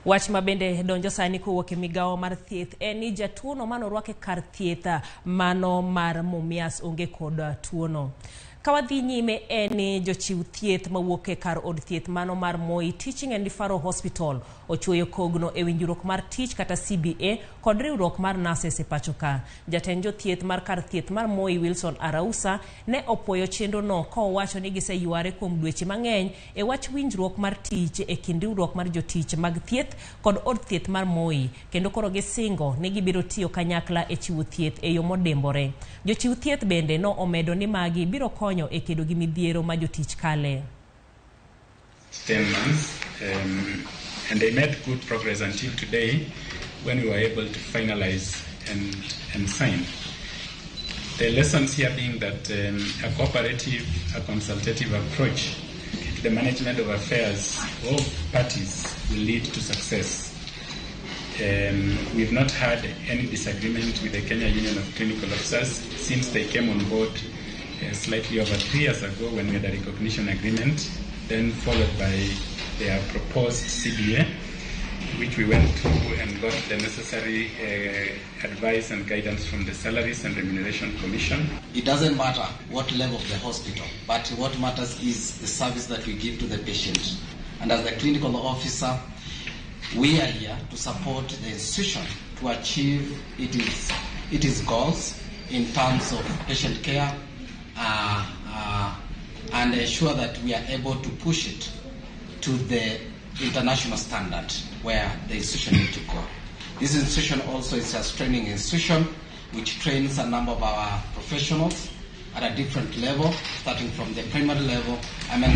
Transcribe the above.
Wach mabende donjo sani kowuok e migawo mar thieth en ni jatuono manorwake kar thieth mano mar Mumias onge kod tuono. Kawadhi nyime en Jochiw thieth mawuok e kar od thieth mano mar Moi Teaching and Referral Hospital ochuoyo kogno e winjruok mar tich kata CBA kod riwruok mar nurses e Pachoka. Jatend jothieth mar kar thieth mar Moi Wilson Arausa ne opoyo chenro no kowacho ni giseyuare kuom dweche mang'eny e wach winjruok mar tich e kind riwruok mar jotich mag thieth kod od thieth mar Moi, kendo koro gisingo ni gibiro tiyo kanyakla e chiwo thieth e yo modembore. Jochiw thieth bende no omedo ni magi biro konyo e kedo gi midhiero ma jotich kale. 10 months and they made good progress until today when we were able to finalize and sign. The lessons here being that a cooperative, a consultative approach to the management of affairs of parties will lead to success. We've not had any disagreement with the Kenya Union of Clinical Officers since they came on board slightly over 3 years ago when we had a recognition agreement, then followed by their proposed CBA, which we went through and got the necessary advice and guidance from the Salaries and Remuneration Commission. It doesn't matter what level of the hospital, but what matters is the service that we give to the patient. And as the clinical officer, we are here to support the institution to achieve its goals in terms of patient care and ensure that we are able to push it to the international standard where the institution needs to go. This institution also is a training institution which trains a number of our professionals at a different level, starting from the primary level.